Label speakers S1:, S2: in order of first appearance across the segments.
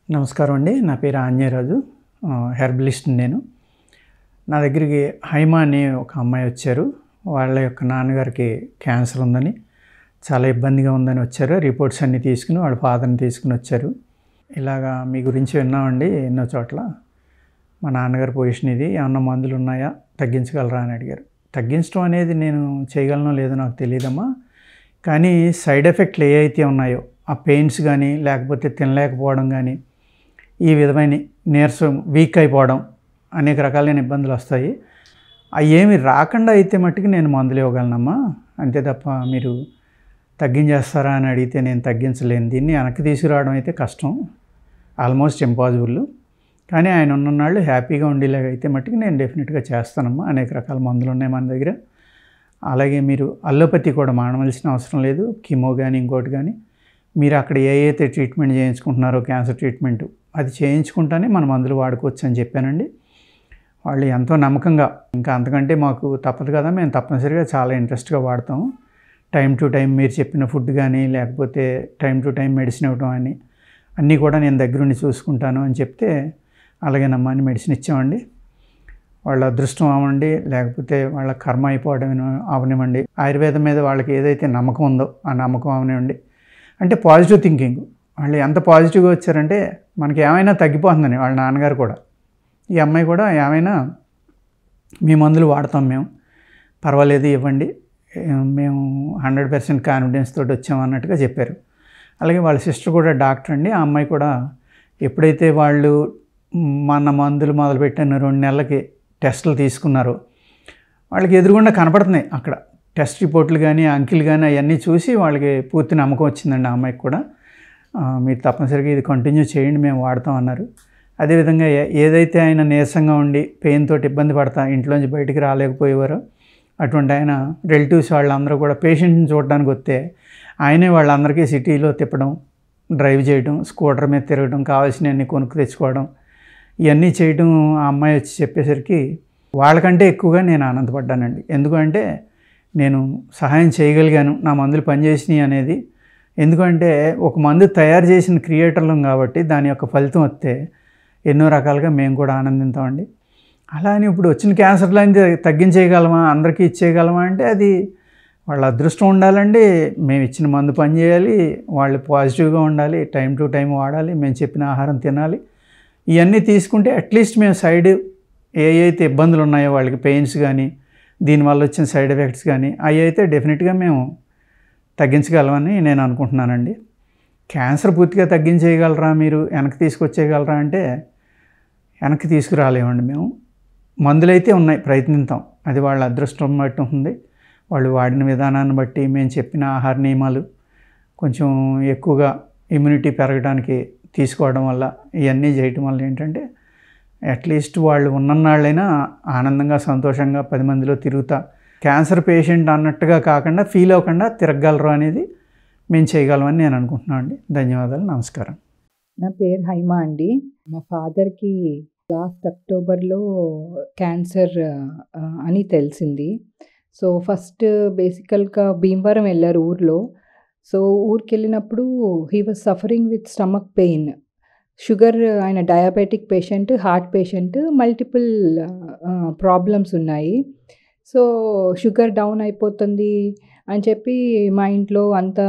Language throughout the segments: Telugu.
S1: నమస్కారం అండి. నా పేరు ఆంజనేయరాజు. హెర్బలిస్ట్ నేను. నా దగ్గరికి హైమా అని ఒక అమ్మాయి వచ్చారు. వాళ్ళ యొక్క నాన్నగారికి క్యాన్సర్ ఉందని, చాలా ఇబ్బందిగా ఉందని వచ్చారు. రిపోర్ట్స్ అన్నీ తీసుకుని వాళ్ళ ఫాదర్ని తీసుకుని వచ్చారు. ఇలాగా మీ గురించి విన్నామండి ఎన్నో చోట్ల. మా నాన్నగారి పొజిషన్ ఇది, ఏమన్నా మందులు ఉన్నాయా, తగ్గించగలరా అని అడిగారు. తగ్గించడం అనేది నేను చేయగలనో లేదో నాకు తెలియదమ్మా. కానీ సైడ్ ఎఫెక్ట్లు ఏ అయితే ఉన్నాయో, ఆ పెయిన్స్ కానీ, లేకపోతే తినలేకపోవడం కానీ, ఈ విధమైన నీరసం, వీక్ అయిపోవడం, అనేక రకాలైన ఇబ్బందులు వస్తాయి. అవి ఏమి రాకుండా అయితే మట్టుకు నేను మందులు ఇవ్వగలనమ్మా. అంతే తప్ప మీరు తగ్గించేస్తారా అని అడిగితే నేను తగ్గించలేను. దీన్ని వెనక్కి తీసుకురావడం అయితే కష్టం, ఆల్మోస్ట్ ఇంపాసిబుల్. కానీ ఆయన ఉన్ననాళ్ళు హ్యాపీగా ఉండేలాగా అయితే మట్టుకు నేను డెఫినెట్గా చేస్తానమ్మా. అనేక రకాల మందులు ఉన్నాయి మన దగ్గర. అలాగే మీరు అల్లోపతి కూడా మానవలసిన అవసరం లేదు. కీమో కానీ ఇంకోటి కానీ మీరు అక్కడ ఏ అయితే ట్రీట్మెంట్ చేయించుకుంటున్నారో క్యాన్సర్ ట్రీట్మెంట్, అది చేయించుకుంటానే మన మందులు వాడుకోవచ్చు అని చెప్పానండి. వాళ్ళు ఎంతో నమ్మకంగా, ఇంకా అంతకంటే మాకు తప్పదు కదా, మేము తప్పనిసరిగా చాలా ఇంట్రెస్ట్గా వాడతాము. టైం టు టైం మీరు చెప్పిన ఫుడ్ కానీ, లేకపోతే టైం టు టైం మెడిసిన్ ఇవ్వడం అని, అన్నీ కూడా నేను దగ్గరుండి చూసుకుంటాను అని చెప్తే అలాగేనమ్మా అని మెడిసిన్ ఇచ్చామండి. వాళ్ళ అదృష్టం అవ్వండి, లేకపోతే వాళ్ళ కర్మ అయిపోవడం అవనివ్వండి, ఆయుర్వేదం మీద వాళ్ళకి ఏదైతే నమ్మకం ఉందో ఆ నమ్మకం అవనివ్వండి. అంటే పాజిటివ్ థింకింగ్. వాళ్ళు ఎంత పాజిటివ్గా వచ్చారంటే మనకి ఏమైనా తగ్గిపోతుందని. వాళ్ళ నాన్నగారు కూడా, ఈ అమ్మాయి కూడా, ఏమైనా మీ మందులు వాడతాం మేము, పర్వాలేదు ఇవ్వండి, మేము 100% కాన్ఫిడెన్స్ తోటి వచ్చాము అన్నట్టుగా చెప్పారు. అలాగే వాళ్ళ సిస్టర్ కూడా డాక్టర్ అండి. ఆ అమ్మాయి కూడా ఎప్పుడైతే వాళ్ళు మన మందులు మొదలుపెట్టిన 2 నెలలకి టెస్టులు తీసుకున్నారో వాళ్ళకి ఎదురుగుండా కనపడుతున్నాయి అక్కడ టెస్ట్ రిపోర్ట్లు కానీ, అంకెలు కానీ అవన్నీ చూసి వాళ్ళకి పూర్తి నమ్మకం వచ్చిందండి ఆ అమ్మాయికి కూడా. మీరు తప్పనిసరిగా ఇది కంటిన్యూ చేయండి, మేము వాడతాం అన్నారు. అదేవిధంగా ఏదైతే ఆయన నీరసంగా ఉండి పెయిన్ తోటి ఇబ్బంది పడతా ఇంట్లోంచి బయటికి రాలేకపోయేవారో అటువంటి ఆయన రిలేటివ్స్ వాళ్ళందరూ కూడా పేషెంట్ని చూడడానికి వస్తే ఆయనే వాళ్ళందరికీ సిటీలో తిప్పడం, డ్రైవ్ చేయడం, స్కూటర్ మీద తిరగడం, కావాల్సినవన్నీ కొనుక్కు తెచ్చుకోవడం, ఇవన్నీ చేయడం ఆ అమ్మాయి వచ్చి చెప్పేసరికి వాళ్ళకంటే ఎక్కువగా నేను ఆనందపడ్డానండి. ఎందుకంటే నేను సహాయం చేయగలిగాను, నా మందులు పనిచేసినాయి అనేది. ఎందుకంటే ఒక మందు తయారు చేసిన క్రియేటర్లం కాబట్టి దాని యొక్క ఫలితం వస్తే ఎన్నో రకాలుగా మేము కూడా ఆనందిస్తామండి. అలా అని ఇప్పుడు వచ్చిన క్యాన్సర్లని తగ్గించేయగలమా, అందరికీ ఇచ్చేయగలమా అంటే అది వాళ్ళ అదృష్టం ఉండాలండి. మేము ఇచ్చిన మందు పనిచేయాలి, వాళ్ళు పాజిటివ్గా ఉండాలి, టైం టు టైం వాడాలి, మేము చెప్పిన ఆహారం తినాలి. ఇవన్నీ తీసుకుంటే అట్లీస్ట్ మేము సైడ్ అయితే ఇబ్బందులు ఉన్నాయో వాళ్ళకి పెయిన్స్ కానీ, దీనివల్ల వచ్చిన సైడ్ ఎఫెక్ట్స్ కానీ, అవి అయితే డెఫినెట్గా మేము తగ్గించగలమని నేను అనుకుంటున్నానండి. క్యాన్సర్ పూర్తిగా తగ్గించేయగలరా, మీరు వెనక్కి తీసుకొచ్చేయగలరా అంటే వెనక్కి తీసుకురాలేమండి మేము. మందులైతే ఉన్నాయి, ప్రయత్నిస్తాం. అది వాళ్ళ అదృష్టం బట్టి ఉంది. వాళ్ళు వాడిన విధానాన్ని బట్టి, మేము చెప్పిన ఆహార నియమాలు కొంచెం ఎక్కువగా ఇమ్యూనిటీ పెరగడానికి తీసుకోవడం వల్ల, ఇవన్నీ చేయటం వల్ల ఏంటంటే అట్లీస్ట్ వాళ్ళు ఉన్ననాళ్ళైనా ఆనందంగా, సంతోషంగా 10 మందిలో తిరుగుతా క్యాన్సర్ పేషెంట్ అన్నట్టుగా కాకుండా ఫీల్ అవ్వకుండా తిరగలరు అనేది మేము చేయగలమని నేను అనుకుంటున్నాను అండి. ధన్యవాదాలు, నమస్కారం.
S2: నా పేరు హైమా అండి. మా ఫాదర్‌కి లాస్ట్ అక్టోబర్‌లో క్యాన్సర్ అని తెలిసింది. సో, ఫస్ట్ బేసికల్‌గా భీమవరం వెళ్లారు ఊర్లో. సో, ఊరికెళ్ళినప్పుడు he was suffering with stomach pain. Sugar, ఆయన diabetic patient, heart patient, multiple problems ఉన్నాయి. సో, షుగర్ డౌన్ అయిపోతుంది అని చెప్పి మా ఇంట్లో అంతా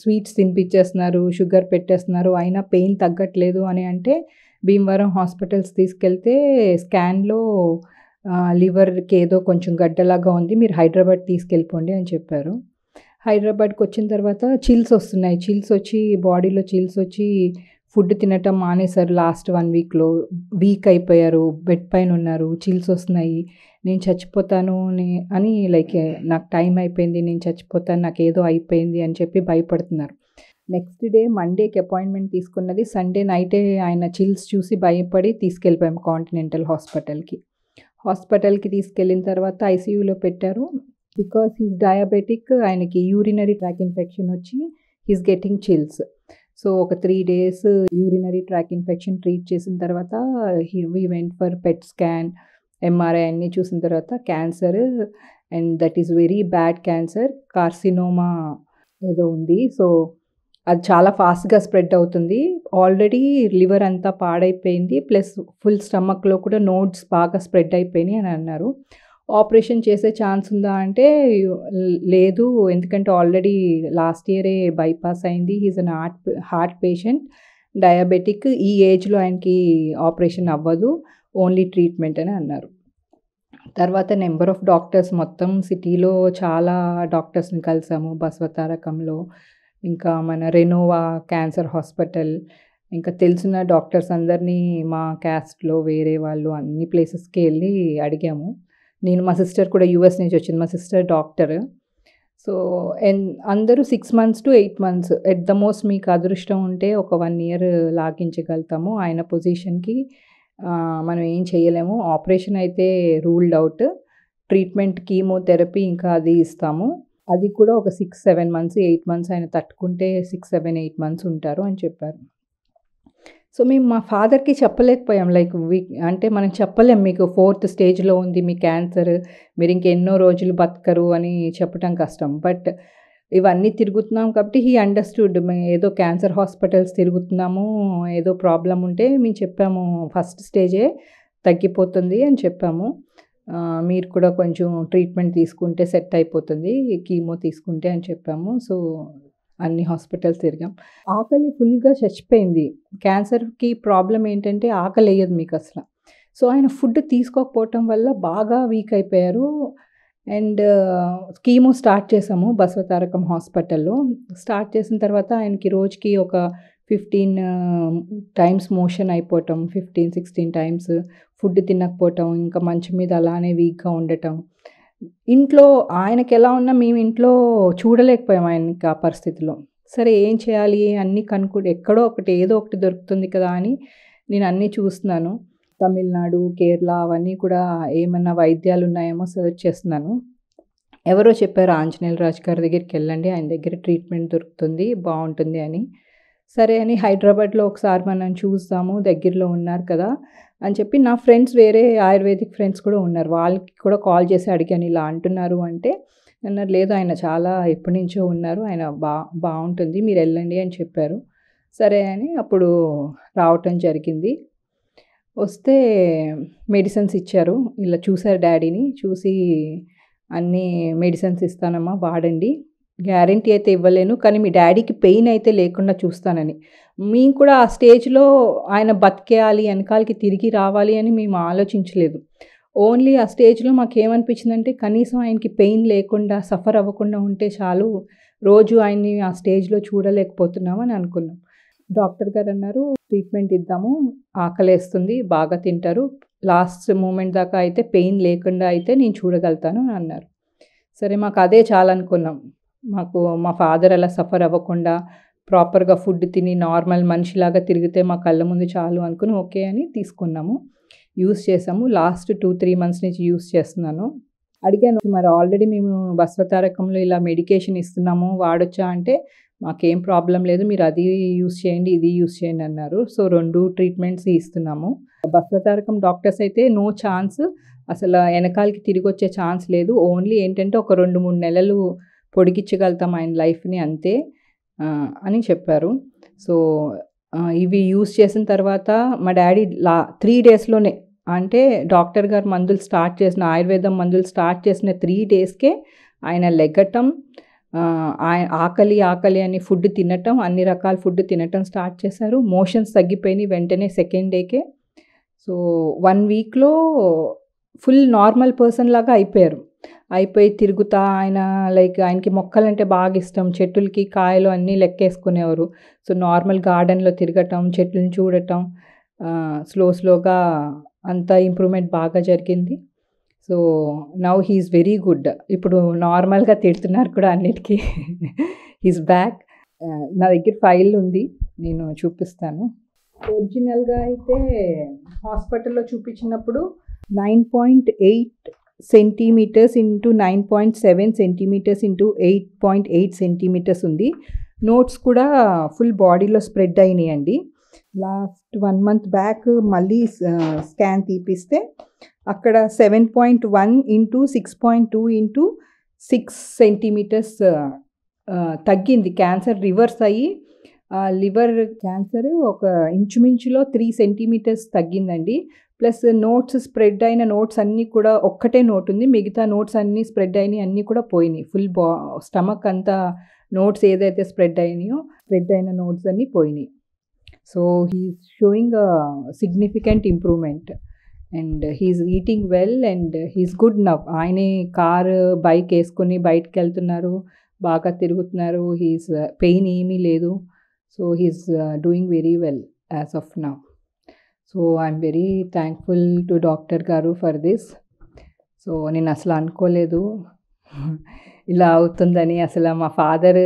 S2: స్వీట్స్ తినిపించేస్తున్నారు, షుగర్ పెట్టేస్తున్నారు, అయినా పెయిన్ తగ్గట్లేదు అని అంటే భీమవరం హాస్పిటల్స్ తీసుకెళ్తే స్కాన్‌లో లివర్‌కి ఏదో కొంచెం గడ్డలాగా ఉంది, మీరు హైదరాబాద్ తీసుకెళ్ళిపోండి అని చెప్పారు. హైదరాబాద్‌కి వచ్చిన తర్వాత చిల్స్ వస్తున్నాయి. బాడీలో చిల్స్ వచ్చి ఫుడ్ తినటం మానేశారు. లాస్ట్ 1 వీక్‌లో వీక్ అయిపోయారు, బెడ్ పైన ఉన్నారు, చిల్స్ వస్తున్నాయి, నేను చచ్చిపోతాను అని లైక్ నాకు టైం అయిపోయింది, నేను చచ్చిపోతాను, నాకేదో అయిపోయింది అని చెప్పి భయపడుతున్నారు. నెక్స్ట్ డే మండేకి అపాయింట్మెంట్ తీసుకున్నది, సండే నైటే ఆయన చిల్స్ చూసి భయపడి తీసుకెళ్ళిపోయాం కాంటినెంటల్ హాస్పిటల్‌కి. హాస్పిటల్‌కి తీసుకెళ్ళిన తర్వాత ఐసీయూలో పెట్టారు. బికాజ్ హీస్ డయాబెటిక్, ఆయనకి యూరినరీ ట్రాక్ ఇన్ఫెక్షన్ వచ్చి హీస్ గెట్టింగ్ చిల్స్. సో, ఒక 3 days urinary tract infection treat చేసిన తర్వాత we went for PET scan, MRI అన్నీ చూసిన తర్వాత cancer, and that is very bad cancer, carcinoma ఏదో ఉంది. సో, అది చాలా ఫాస్ట్‌గా స్ప్రెడ్ అవుతుంది. ఆల్రెడీ లివర్ అంతా పాడైపోయింది. ప్లస్ ఫుల్ స్టమక్‌లో కూడా నోడ్స్ బాగా స్ప్రెడ్ అయిపోయినాయి అని అన్నారు. ఆపరేషన్ చేసే ఛాన్స్ ఉందా అంటే లేదు. ఎందుకంటే ఆల్రెడీ లాస్ట్ ఇయరే బైపాస్ అయింది. He is an heart patient, diabetic. ఈ ఏజ్‌లో ఆయనకి ఆపరేషన్ అవ్వదు. ఓన్లీ ట్రీట్మెంట్ అని అన్నారు. తర్వాత నంబర్ ఆఫ్ డాక్టర్స్ మొత్తం సిటీలో చాలా డాక్టర్స్‌ని కలిసాము. బసవతారకంలో, ఇంకా మన రెనోవా క్యాన్సర్ హాస్పిటల్, ఇంకా తెలిసిన డాక్టర్స్ అందరినీ మా క్యాస్ట్‌లో వేరే వాళ్ళు అన్ని ప్లేసెస్‌కి ఎళ్లి అడిగాము. మా సిస్టర్ కూడా యూఎస్ నుంచి వచ్చింది. మా సిస్టర్ డాక్టర్. సో, అందరూ 6 months to 8 months at the most మీకు అదృష్టం ఉంటే ఒక 1 ఇయర్ లాగించగలుగుతాము. ఆయన పొజిషన్‌కి మనం ఏం చేయలేము. ఆపరేషన్ అయితే రూల్డ్ ఔట్. ట్రీట్మెంట్ కీమోథెరపీ ఇంకా అది ఇస్తాము. అది కూడా ఒక 6, 7 మంత్స్, 8 మంత్స్ ఆయన తట్టుకుంటే 6, 7, 8 మంత్స్ ఉంటారు అని చెప్పారు. సో, మేము మా ఫాదర్‌కి చెప్పలేకపోయాం. లైక్ అంటే మనం చెప్పలేం మీకు 4th స్టేజ్‌లో ఉంది మీ క్యాన్సర్. మీరు ఇంకెన్నో రోజులు బతకరు అని చెప్పటం కష్టం. బట్ ఇవన్నీ తిరుగుతున్నాం కాబట్టి హీ అండర్‌స్టూడ్. ఏదో క్యాన్సర్ హాస్పిటల్స్ తిరుగుతున్నాము. ఏదో ప్రాబ్లమ్ ఉంటే మేము చెప్పాము. ఫస్ట్ స్టేజే తగ్గిపోతుంది అని చెప్పాము. మీరు కూడా కొంచెం ట్రీట్మెంట్ తీసుకుంటే సెట్ అయిపోతుంది. కీమో తీసుకుంటే అని చెప్పాము. సో, అన్ని హాస్పిటల్స్ తిరిగాం. ఆకలి ఫుల్‌గా చచ్చిపోయింది. క్యాన్సర్‌కి ప్రాబ్లమ్ ఏంటంటే ఆకలేయదు మీకసల. సో, ఆయన ఫుడ్ తీసుకోకపోవటం వల్ల బాగా వీక్ అయిపోయారు. అండ్ కీమో స్టార్ట్ చేసాము బసవతారకం హాస్పిటల్‌లో. స్టార్ట్ చేసిన తర్వాత ఆయనకి రోజుకి ఒక 15 టైమ్స్ మోషన్ అయిపోవటం, 15, 16 టైమ్స్ ఫుడ్ తినకపోవటం, ఇంకా మంచం మీద అలానే వీక్‌గా ఉండటం. ఇంట్లో ఆయనకెలా ఉన్నా మేము ఇంట్లో చూడలేకపోయాం ఆయనకి ఆ పరిస్థితిలో. సరే ఏం చేయాలి అన్నీ ఎక్కడో ఒకటి ఏదో ఒకటి దొరుకుతుంది కదా అని నేను అన్నీ చూస్తున్నాను. తమిళనాడు, కేరళ అవన్నీ కూడా ఏమన్నా వైద్యాలు ఉన్నాయేమో సెర్చ్ చేస్తున్నాను. ఎవరో చెప్పారు ఆంజనేయులు రాజు గారి దగ్గరికెళ్ళండి. ఆయన దగ్గర ట్రీట్మెంట్ దొరుకుతుంది, బావుంటుంది అని. సరే అని హైదరాబాద్‌లో ఒకసారి మనం చూద్దాము, దగ్గరలో ఉన్నారు కదా అని చెప్పి నా ఫ్రెండ్స్ వేరే ఆయుర్వేదిక్ ఫ్రెండ్స్ కూడా ఉన్నారు. వాళ్ళకి కూడా కాల్ చేసి అడిగాను ఇలా అంటున్నారు అంటే అన్నారు లేదు ఆయన చాలా ఎప్పటినుంచో ఉన్నారు. ఆయన బావుంటుంది మీరెళ్ళండి అని చెప్పారు. సరే అని అప్పుడు రావటం జరిగింది. వస్తే మెడిసిన్స్ ఇచ్చారు. ఇలా చూసారు డ్యాడీని. చూసి అన్నీ మెడిసిన్స్ ఇస్తానమ్మా వాడండి. గ్యారంటీ అయితే ఇవ్వలేను. కానీ మీ డ్యాడీకి పెయిన్ అయితే లేకుండా చూస్తానని. మేము కూడా ఆ స్టేజ్‌లో ఆయన బతికేయాలి, ఎనకాలకి తిరిగి రావాలి అని మేము ఆలోచించలేదు. ఓన్లీ ఆ స్టేజ్‌లో మాకేమనిపించిందంటే కనీసం ఆయనకి పెయిన్ లేకుండా, సఫర్ అవ్వకుండా ఉంటే చాలు. రోజు ఆయన్ని ఆ స్టేజ్‌లో చూడలేకపోతున్నాం అని అనుకున్నాం. డాక్టర్ గారన్నారు ట్రీట్మెంట్ ఇద్దాము. ఆకలేస్తుంది, బాగా తింటారు. లాస్ట్ మూమెంట్ దాకా అయితే పెయిన్ లేకుండా అయితే నేను చూడగలుగుతాను అని అన్నారు. సరే మాకు అదే చాలనుకున్నాం. మాకు మా ఫాదర్ అలా సఫర్ అవ్వకుండా ప్రాపర్‌గా ఫుడ్ తిని నార్మల్ మనిషిలాగా తిరిగితే మా కళ్ళ ముందు చాలు అనుకుని ఓకే అని తీసుకున్నాము. యూజ్ చేసాము. లాస్ట్ 2, 3 మంత్స్ నుంచి యూజ్ చేస్తున్నాను. అడిగాను మరి ఆల్రెడీ మేము బసవతారకంలో ఇలా మెడికేషన్ ఇస్తున్నాము వాడొచ్చా అంటే మాకేం ప్రాబ్లమ్ లేదు. మీరు అది యూజ్ చేయండి, ఇది యూజ్ చేయండి అన్నారు. సో, 2 ట్రీట్మెంట్స్ ఇస్తున్నాము. బసవతారకం డాక్టర్స్ అయితే నో ఛాన్స్ అసలు ఎనకాలకి తిరిగొచ్చే ఛాన్స్ లేదు. ఓన్లీ ఏంటంటే ఒక 2, 3 నెలలు పొడిగించగలుగుతాం ఆయన లైఫ్‌ని అంతే అని చెప్పారు. సో, ఇవి యూజ్ చేసిన తర్వాత మా డ్యాడీ 3 డేస్‌లోనే అంటే డాక్టర్ గారు మందులు స్టార్ట్ చేసిన ఆయుర్వేదం మందులు స్టార్ట్ చేసిన 3 డేస్‌కే ఆయన లెగటం, ఆకలి అని ఫుడ్ తినటం, అన్ని రకాల ఫుడ్ తినటం స్టార్ట్ చేశారు. మోషన్స్ తగ్గిపోయినాయి వెంటనే సెకండ్ డేకే. సో, 1 వీక్‌లో ఫుల్ నార్మల్ పర్సన్ లాగా అయిపోయారు. అయిపోయి తిరుగుతా ఆయన లైక్ ఆయనకి మొక్కలంటే బాగా ఇష్టం. చెట్టులకి కాయలు అన్నీ లెక్కేసుకునేవారు. సో, నార్మల్ గార్డెన్‌లో తిరగటం, చెట్లను చూడటం స్లోగా అంతా ఇంప్రూవ్‌మెంట్ బాగా జరిగింది. So, now he is very good. ఇప్పుడు నార్మల్‌గా తిడుతున్నారు కూడా అన్నిటికి. He is back. నా దగ్గర ఫైల్ ఉంది. నేను చూపిస్తాను. ఒరిజినల్‌గా అయితే హాస్పిటల్‌లో చూపించినప్పుడు 9.8 centimetres into 9.7 centimetres into 8.8 centimetres ఉంది. నోట్స్ కూడా ఫుల్ బాడీలో స్ప్రెడ్ అయినాయండి. లాస్ట్ 1 మంత్ బ్యాక్ మళ్ళీ స్కాన్ తీపిస్తే అక్కడ 7.1 ఇంటూ 6.2 ఇంటూ 6 సెంటీమీటర్స్ తగ్గింది. క్యాన్సర్ రివర్స్ అయ్యి లివర్ క్యాన్సర్ ఒక ఇంచుమించులో 3 సెంటీమీటర్స్ తగ్గిందండి. ప్లస్ నోట్స్ స్ప్రెడ్ అయిన నోట్స్ అన్నీ కూడా ఒక్కటే నోట్ ఉంది. మిగతా నోట్స్ అన్నీ స్ప్రెడ్ అయినయి అన్నీ కూడా పోయినాయి. ఫుల్ స్టమక్ అంతా నోట్స్ ఏదైతే స్ప్రెడ్ అయినాయో స్ప్రెడ్ అయిన నోట్స్ అన్నీ పోయినాయి. So he is sowing significant improvement and he is eating well and he is good now. ఆయనే బైక్ ఏసుకొని బయటికెళ్తున్నారు. బాగా తిరుగుతున్నారు. హీ ఈజ్ పెయిన్ ఏమీ లేదు. So he is doing very well as of now. So I'm very thankful to doctor గారు ఫర్ దిస్. సో నేను అసలు అనుకోలేదు ఇలా అవుతుందని. అసలు మా ఫాదర్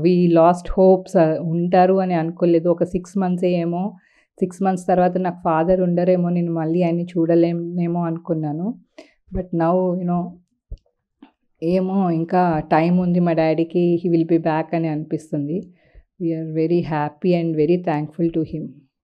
S2: వి లాస్ట్ హోప్స్ ఉంటారు అని అనుకోలేదు. ఒక 6 మంత్సే ఏమో 6 మంత్స్ తర్వాత నాకు ఫాదర్ ఉండరేమో, నేను మళ్ళీ ఆయన్ని చూడలేనేమో అనుకున్నాను. బట్ నౌ ఏమో ఇంకా టైం ఉంది మా డ్యాడీకి, హీ విల్ బి బ్యాక్ అని అనిపిస్తుంది. We are very happy and very thankful to him.